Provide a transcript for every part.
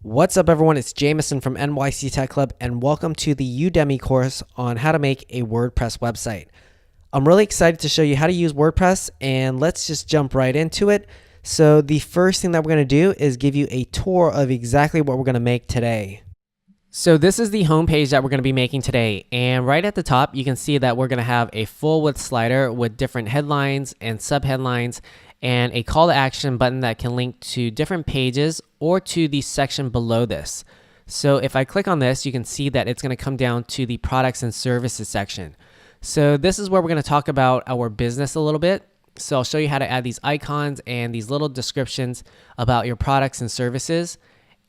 What's up, everyone? It's Jameson from NYC Tech Club, and welcome to the Udemy course on how to make a WordPress website. I'm really excited to show you how to use WordPress, and let's just jump right into it. So the first thing that we're going to do is give you a tour of exactly what we're going to make today. So this is the home page that we're going to be making today, and right at the top you can see that we're going to have a full width slider with different headlines and subheadlines and a call to action button that can link to different pages or to the section below this. So if I click on this, you can see that it's going to come down to the products and services section. So this is where we're going to talk about our business a little bit. So I'll show you how to add these icons and these little descriptions about your products and services.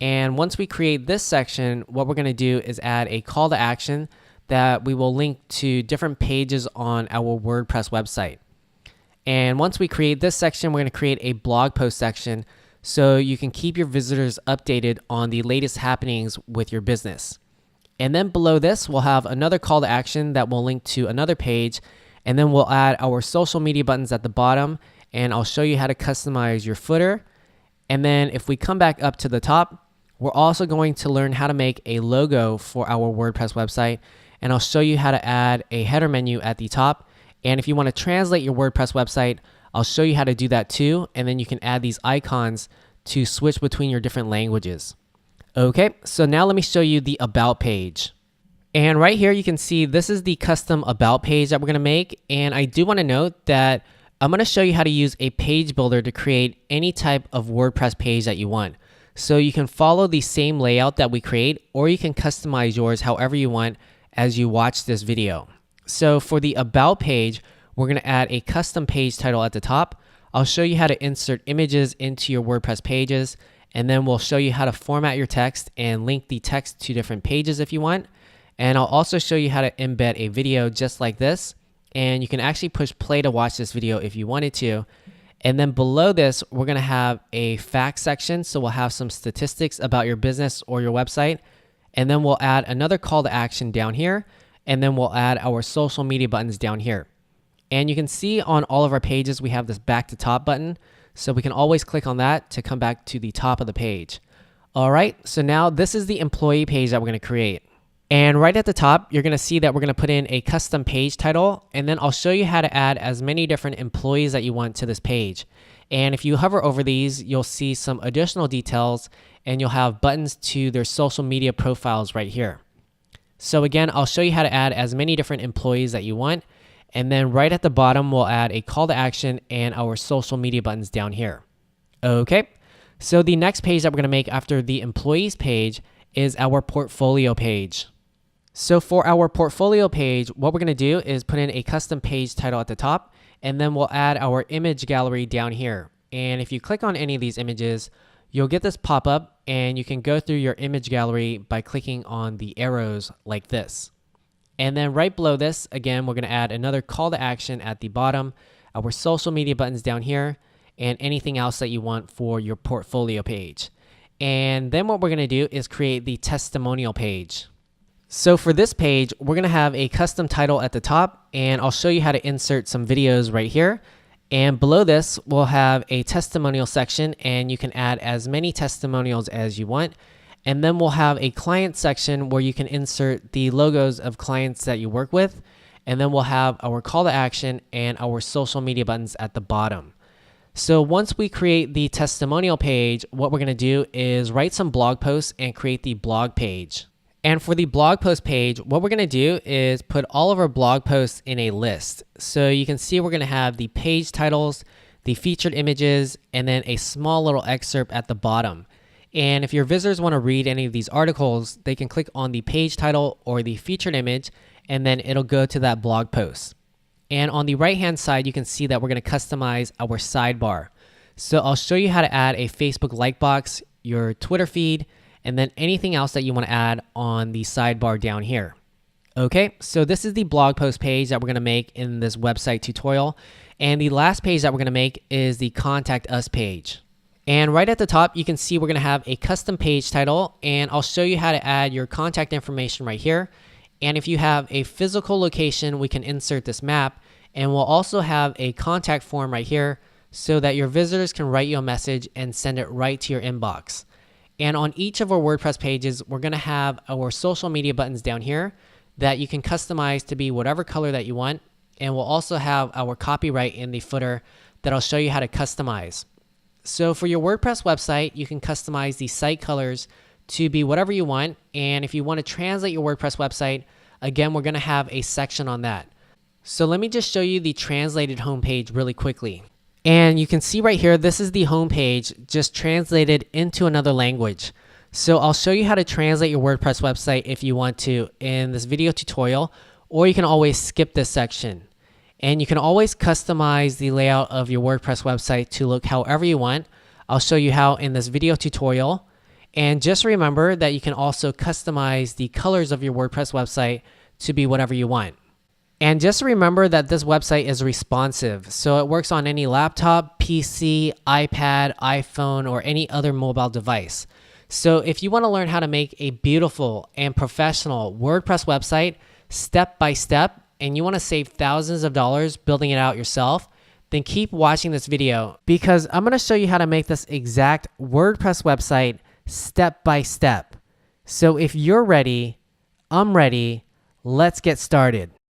And once we create this section, what we're going to do is add a call to action that we will link to different pages on our WordPress website. And once we create this section, we're going to create a blog post section so you can keep your visitors updated on the latest happenings with your business. And then below this, we'll have another call to action that will link to another page. And then we'll add our social media buttons at the bottom. And I'll show you how to customize your footer. And then if we come back up to the top, we're also going to learn how to make a logo for our WordPress website. And I'll show you how to add a header menu at the top. And if you want to translate your WordPress website, I'll show you how to do that too. And then you can add these icons to switch between your different languages. Okay, so now let me show you the About page. And right here, you can see this is the custom About page that we're going to make. And I do want to note that I'm going to show you how to use a page builder to create any type of WordPress page that you want. So you can follow the same layout that we create, or you can customize yours however you want as you watch this video. So for the About page, we're going to add a custom page title at the top. I'll show you how to insert images into your WordPress pages, and then we'll show you how to format your text and link the text to different pages if you want. And I'll also show you how to embed a video just like this. And you can actually push play to watch this video if you wanted to. And then below this, we're going to have a facts section. So we'll have some statistics about your business or your website. And then we'll add another call to action down here. And then we'll add our social media buttons down here. And you can see on all of our pages, we have this back to top button. So we can always click on that to come back to the top of the page. All right, so now this is the employee page that we're going to create. And right at the top, you're going to see that we're going to put in a custom page title. And then I'll show you how to add as many different employees that you want to this page. And if you hover over these, you'll see some additional details and you'll have buttons to their social media profiles right here. So again, I'll show you how to add as many different employees that you want. And then right at the bottom, we'll add a call to action and our social media buttons down here. Okay, so the next page that we're going to make after the employees page is our portfolio page. So for our portfolio page, what we're going to do is put in a custom page title at the top, and then we'll add our image gallery down here. And if you click on any of these images, you'll get this pop up and you can go through your image gallery by clicking on the arrows like this. And then right below this, again, we're going to add another call to action at the bottom, our social media buttons down here, and anything else that you want for your portfolio page. And then what we're going to do is create the testimonial page. So for this page, we're going to have a custom title at the top, and I'll show you how to insert some videos right here. And below this, we'll have a testimonial section, and you can add as many testimonials as you want. And then we'll have a client section where you can insert the logos of clients that you work with. And then we'll have our call to action and our social media buttons at the bottom. So once we create the testimonial page, what we're going to do is write some blog posts and create the blog page. And for the blog post page, what we're going to do is put all of our blog posts in a list. So you can see we're going to have the page titles, the featured images, and then a small little excerpt at the bottom. And if your visitors want to read any of these articles, they can click on the page title or the featured image, and then it'll go to that blog post. And on the right-hand side, you can see that we're going to customize our sidebar. So I'll show you how to add a Facebook like box, your Twitter feed, and then anything else that you want to add on the sidebar down here. Okay, so this is the blog post page that we're going to make in this website tutorial. And the last page that we're going to make is the Contact Us page. And right at the top, you can see we're going to have a custom page title, and I'll show you how to add your contact information right here. And if you have a physical location, we can insert this map, and we'll also have a contact form right here so that your visitors can write you a message and send it right to your inbox. And on each of our WordPress pages, we're going to have our social media buttons down here that you can customize to be whatever color that you want. And we'll also have our copyright in the footer that I'll show you how to customize. So for your WordPress website, you can customize the site colors to be whatever you want. And if you want to translate your WordPress website, again, we're going to have a section on that. So let me just show you the translated homepage really quickly. And you can see right here, this is the homepage just translated into another language. So I'll show you how to translate your WordPress website if you want to in this video tutorial, or you can always skip this section. And you can always customize the layout of your WordPress website to look however you want. I'll show you how in this video tutorial. And just remember that you can also customize the colors of your WordPress website to be whatever you want. And just remember that this website is responsive. So it works on any laptop, PC, iPad, iPhone, or any other mobile device. So if you want to learn how to make a beautiful and professional WordPress website step by step, and you want to save thousands of dollars building it out yourself, then keep watching this video because I'm going to show you how to make this exact WordPress website step by step. So if you're ready, I'm ready. Let's get started.